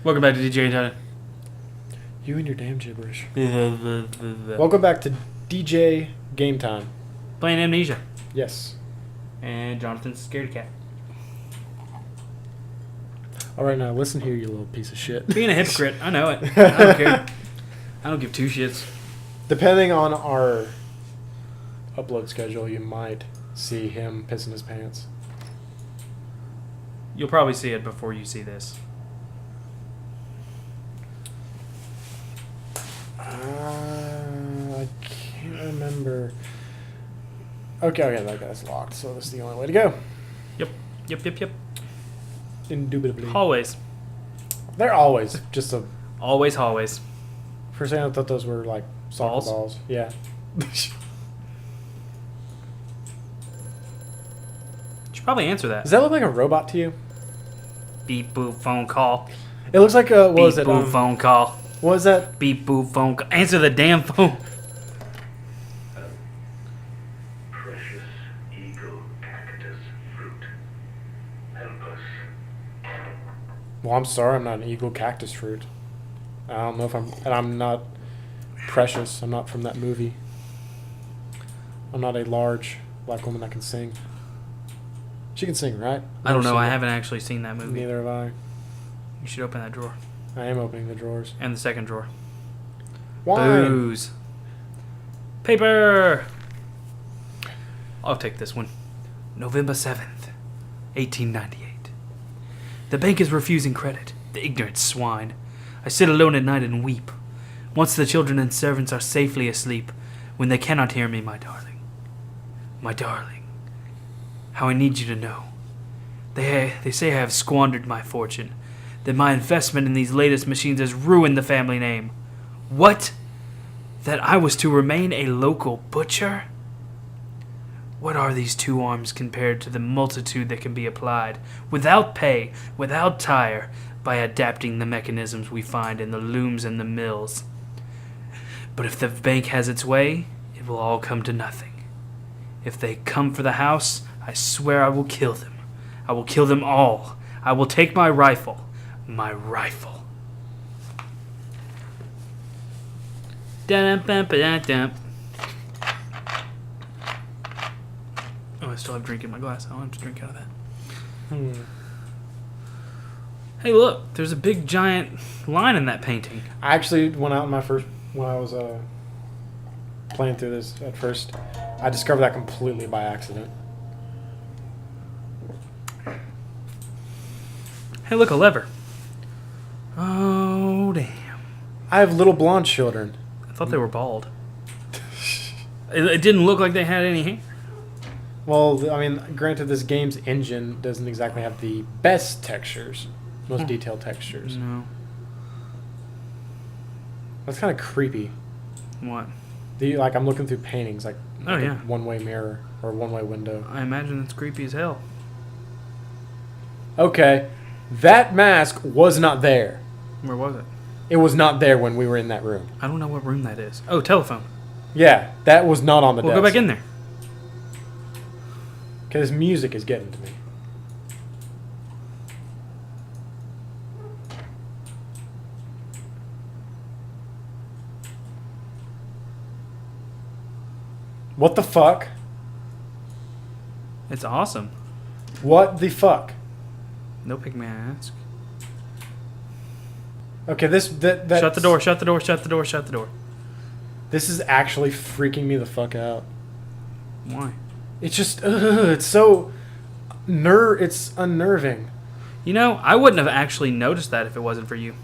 Welcome back to DJGameTime. You and your damn gibberish. Welcome back to DJ Game Time. Playing Amnesia. Yes. And Jonathan's scaredy cat. Alright, now listen here, you little piece of shit. Being a hypocrite, I know it. I don't care. I don't give two shits. Depending on our upload schedule, you might see him pissing his pants. You'll probably see it before you see this. I can't remember. Okay, that guy's locked, so this is the only way to go. Yep. Indubitably. Hallways. They're always just a... Always hallways. For a second, I thought those were like soccer balls. Yeah. Should probably answer that. Does that look like a robot to you? Beep boop phone call. It looks like a... What was Beep it? boop phone call. What was that? Beep boop phone call. Answer the damn phone. Precious eagle cactus fruit. Help us. Well, I'm sorry, I'm not an eagle cactus fruit. I don't know if I'm... And I'm not precious. I'm not from that movie. I'm not a large black woman that can sing. She can sing, right? I don't know. I haven't actually seen that movie. Neither have I. You should open that drawer. I am opening the drawers. And the second drawer. Wine. Booze. Paper. I'll take this one. November 7th, 1898. The bank is refusing credit. The ignorant swine. I sit alone at night and weep. Once the children and servants are safely asleep, when they cannot hear me, my darling. My darling. How I need you to know. They say I have squandered my fortune. That my investment in these latest machines has ruined the family name. What? That I was to remain a local butcher? What are these two arms compared to the multitude that can be applied, without pay, without tire, by adapting the mechanisms we find in the looms and the mills? But if the bank has its way, it will all come to nothing. If they come for the house, I swear I will kill them. I will kill them all. I will take my rifle. My rifle. Dum-bum-ba-dum. Oh, I still have drink in my glass. I don't have to drink out of that. Hey, look. There's a big, giant line in that painting. I actually went out when I was playing through this at first. I discovered that completely by accident. Hey, look, a lever. Oh, damn. I have little blonde children. I thought they were bald. It didn't look like they had any hair. Well, I mean, granted, this game's engine doesn't exactly have the best textures, most detailed textures. No. That's kind of creepy. What? I'm looking through paintings, like Oh, yeah. a one-way mirror or a one-way window. I imagine it's creepy as hell. Okay, that mask was not there. Where was it? It was not there when we were in that room. I don't know what room that is. Oh, telephone. Yeah, that was not on the desk. We'll go back in there. Because music is getting to me. What the fuck? It's awesome. What the fuck? No pig may I ask. Okay, that Shut the door, shut the door, shut the door, shut the door. This is actually freaking me the fuck out. Why? It's just it's so it's unnerving. You know, I wouldn't have actually noticed that if it wasn't for you.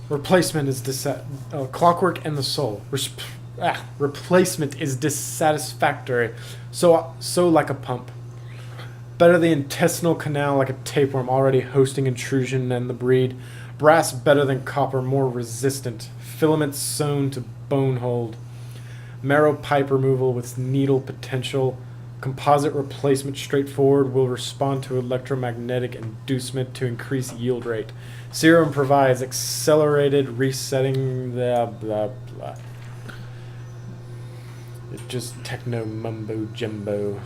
Replacement is clockwork and the soul. Replacement is dissatisfactory. So like a pump. Better the intestinal canal like a tapeworm already hosting intrusion and the breed. Brass better than copper, more resistant. Filaments sewn to bone hold. Marrow pipe removal with needle potential. Composite replacement straightforward will respond to electromagnetic inducement to increase yield rate. Serum provides accelerated resetting blah blah blah. It's just techno mumbo jumbo.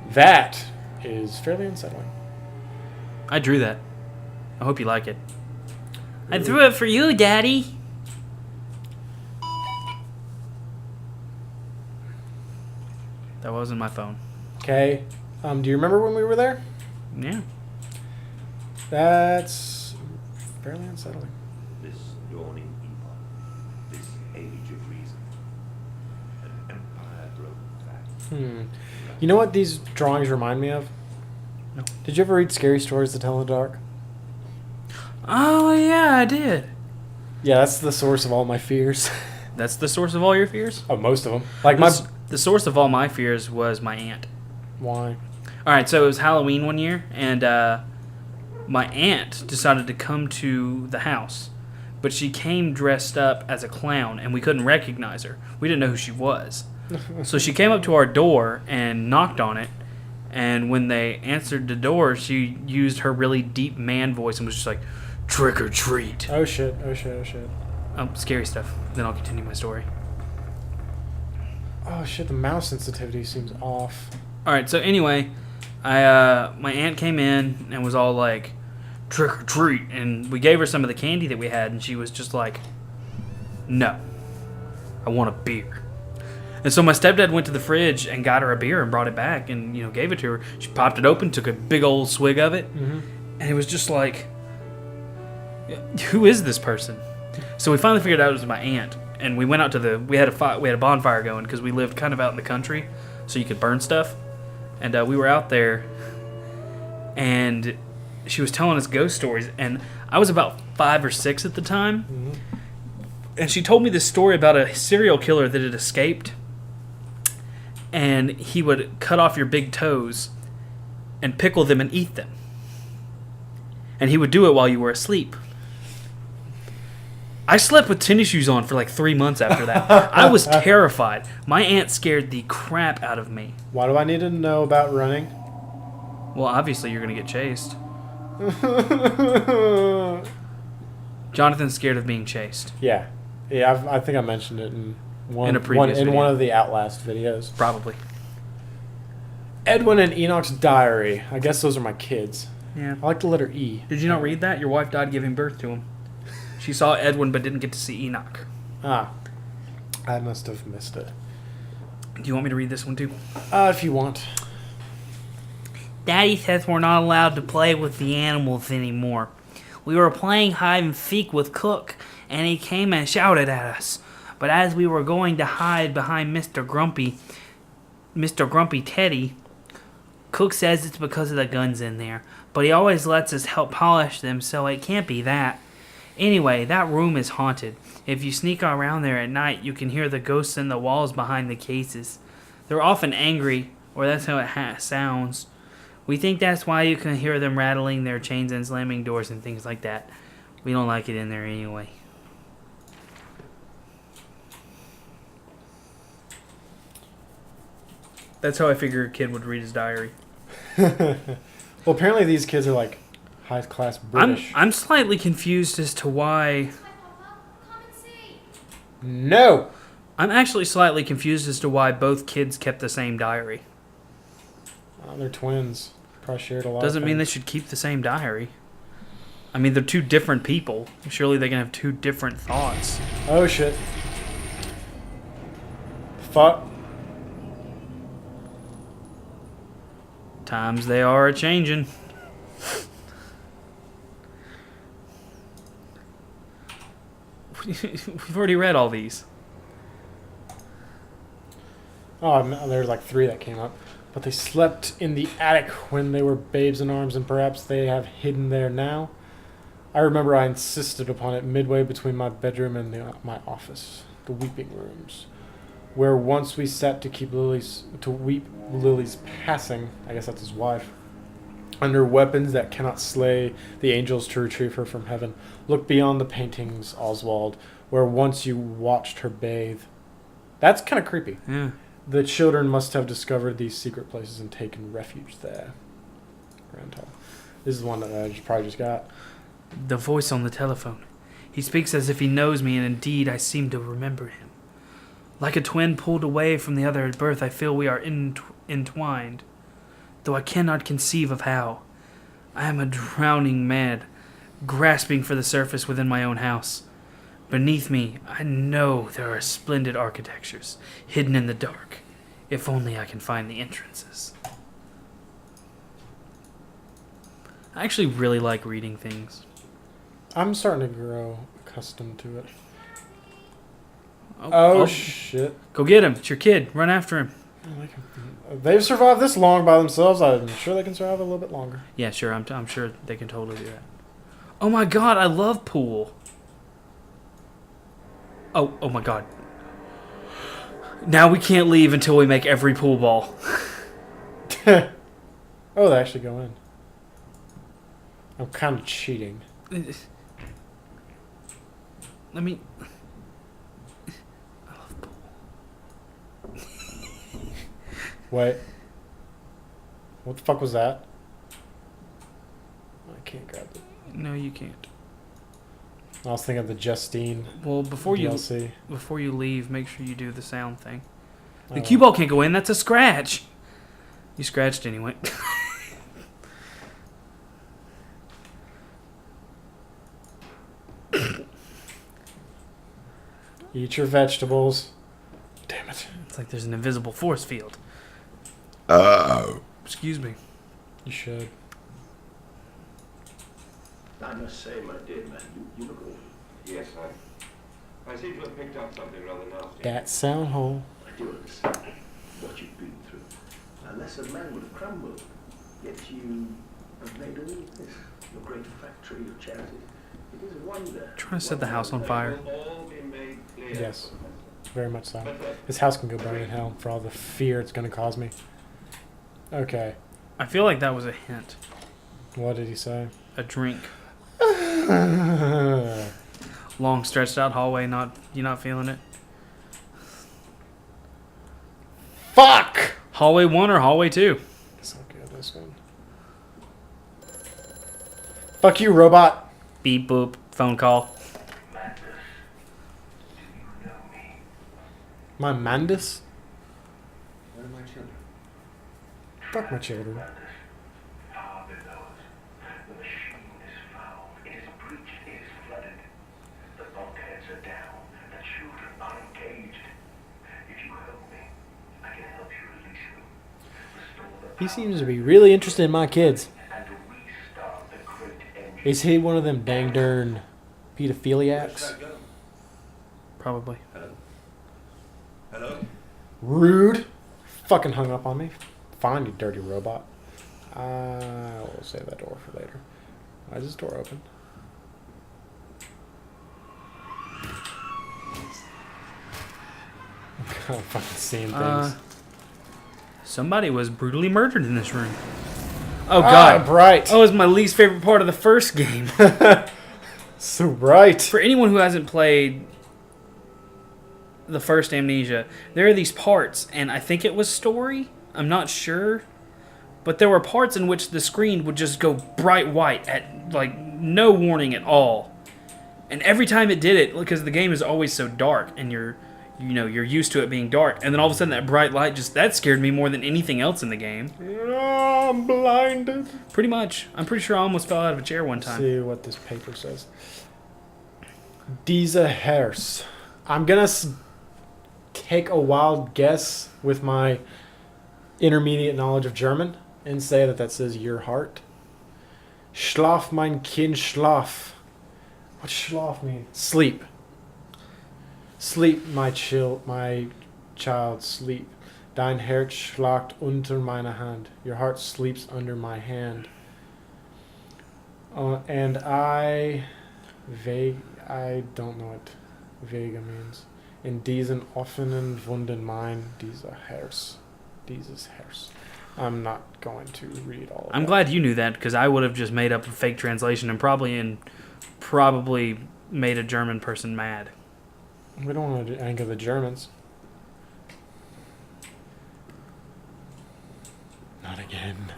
That is fairly unsettling. I drew that. I hope you like it. I drew it for you, Daddy. That wasn't my phone. Okay. Do you remember when we were there? Yeah. That's fairly unsettling. This dawning epoch, this age of reason, an empire broken back. You know what these drawings remind me of? No. Did you ever read Scary Stories to Tell in the Dark? Oh, yeah, I did. Yeah, that's the source of all my fears. That's the source of all your fears? Of most of them. Like The source of all my fears was my aunt. Why? All right, so it was Halloween one year, and my aunt decided to come to the house, but she came dressed up as a clown, and we couldn't recognize her. We didn't know who she was. So she came up to our door and knocked on it, and when they answered the door, she used her really deep man voice and was just like, "Trick or treat." Oh shit, oh shit, oh shit. Scary stuff. Then I'll continue my story. Oh shit, the mouse sensitivity seems off. All right, so anyway, my aunt came in and was all like, "Trick or treat," and we gave her some of the candy that we had, and she was just like, "No, I want a beer." And so my stepdad went to the fridge and got her a beer and brought it back and gave it to her. She popped it open, took a big old swig of it, and it was just like, who is this person? So we finally figured out it was my aunt, and we went out to we had a bonfire going because we lived kind of out in the country, so you could burn stuff. And we were out there, and she was telling us ghost stories, and I was about 5 or 6 at the time, and she told me this story about a serial killer that had escaped, and he would cut off your big toes and pickle them and eat them, and he would do it while you were asleep. I slept with tennis shoes on for like 3 months after that. I was terrified. My aunt scared the crap out of me. Why do I need to know about running? Well, obviously you're going to get chased. Jonathan's scared of being chased. Yeah, I think I mentioned it in In a previous video. one of the Outlast videos. Probably. Edwin and Enoch's diary. I guess those are my kids. Yeah. I like the letter E. Did you not read that? Your wife died giving birth to him. She saw Edwin but didn't get to see Enoch. Ah, I must have missed it. Do you want me to read this one too? If you want. Daddy says we're not allowed to play with the animals anymore. We were playing hide and seek with Cook, and he came and shouted at us. But as we were going to hide behind Mr. Grumpy Teddy, Cook says it's because of the guns in there. But he always lets us help polish them, so it can't be that. Anyway, that room is haunted. If you sneak around there at night, you can hear the ghosts in the walls behind the cases. They're often angry, or that's how it sounds. We think that's why you can hear them rattling their chains and slamming doors and things like that. We don't like it in there anyway. That's how I figure a kid would read his diary. Well, apparently these kids are like high-class British. I'm slightly confused as to why... No! I'm actually slightly confused as to why both kids kept the same diary. They're twins. Probably shared a lot. Doesn't mean they should keep the same diary. I mean, they're two different people. Surely they can have two different thoughts. Oh shit. Fuck. Times they are a-changin'. We've already read all these. Oh, there's like 3 that came up. But they slept in the attic when they were babes in arms, and perhaps they have hidden there now. I remember I insisted upon it midway between my bedroom and my office, the weeping rooms, where once we sat to weep Lily's passing. I guess that's his wife. Under weapons that cannot slay the angels to retrieve her from heaven. Look beyond the paintings, Oswald, where once you watched her bathe. That's kind of creepy. Yeah. The children must have discovered these secret places and taken refuge there. This is one that I probably just got. The voice on the telephone. He speaks as if he knows me, and indeed I seem to remember him. Like a twin pulled away from the other at birth, I feel we are entwined, though I cannot conceive of how. I am a drowning man, grasping for the surface within my own house. Beneath me, I know there are splendid architectures, hidden in the dark. If only I can find the entrances. I actually really like reading things. I'm starting to grow accustomed to it. Oh, Shit. go get him. It's your kid. Run after him. They've survived this long by themselves. I'm sure they can survive a little bit longer. Yeah, sure. I'm sure they can totally do that. Oh my god, I love pool. Oh my god. Now we can't leave until we make every pool ball. Oh, they actually go in. I'm kind of cheating. Let me... I love pool. Wait. What the fuck was that? I can't grab it. No, you can't. I was thinking of the Justine Well, before DLC. you leave, make sure you do the sound thing. The Oh. cue ball can't go in. That's a scratch. You scratched anyway. Eat your vegetables. Damn it. It's like there's an invisible force field. Excuse me. You should. I must say, my dear man, you look awful. Yes, I seem to have picked up something rather nasty. That sound hole. I do understand what you've been through. A lesser man would have crumbled. Yet you have made all of this. Your great factory of charity. It is a wonder. Trying to set the house on fire. It will all be made clear. Yes. Very much so. But, This house can go burn in hell for all the fear it's going to cause me. Okay. I feel like that was a hint. What did he say? A drink. Long stretched out hallway. You not feeling it? Fuck! Hallway 1 or hallway 2? It's not good, this one. Fuck you, robot. Beep boop. Phone call. Madness. Do you know me? My Mandus? where are my children? Fuck my children. Far below us. The machine is foul. It is breached. It is flooded. The bulkheads are down. The children are engaged. If you help me, I can help you release them. Restore the He seems to be really interested in my kids. and restart the great engine. Is he one of them dang darn Where's pedophiliacs? that go? Probably. Hello? Hello? Rude. Fucking hung up on me. Fine, you dirty robot. I will save that door for later. Why is this door open? I'm kind of fucking seeing things. Somebody was brutally murdered in this room. Oh Ah, god. bright. Oh, it was my least favorite part of the first game. So bright. For anyone who hasn't played the first Amnesia, there are these parts, and I think it was story. I'm not sure. But there were parts in which the screen would just go bright white at, like, no warning at all. And every time it did it, because the game is always so dark, and you're used to it being dark, and then all of a sudden that bright light that scared me more than anything else in the game. Oh, I'm blinded. Pretty much. I'm pretty sure I almost fell out of a chair one Let's time. see what this paper says. Diese Herz. I'm gonna take a wild guess with my intermediate knowledge of German and say that says your heart. Schlaf, mein Kind, schlaf. What does schlaf mean? Sleep. Sleep, my child, sleep. Dein Herz schlagt unter meiner Hand. Your heart sleeps under my hand. And I don't know what Vega means. In diesen offenen Wunden mein dieser Herz. Dieses Herz. I'm not going to read all of I'm that. glad you knew that, because I would have just made up a fake translation and probably made a German person mad. We don't want to anger the Germans. Not again.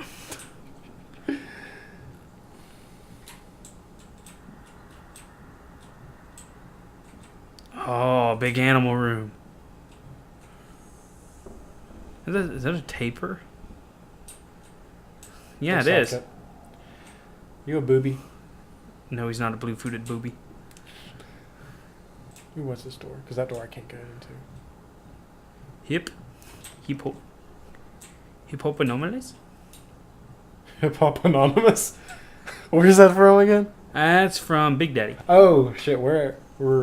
Oh, big animal room. Is that a taper? Yeah, Looks it like is. You a booby? No, he's not a blue-footed booby. Ooh, what's this door? Because that door I can't get into. Hip. Hip hop. Hip hop anomalies? Hip Hop Anonymous? Where's that from again? That's from Big Daddy. Oh shit, we're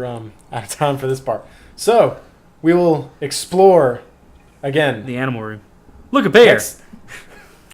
out of time for this part. So we will explore again The animal room. Look, a bear!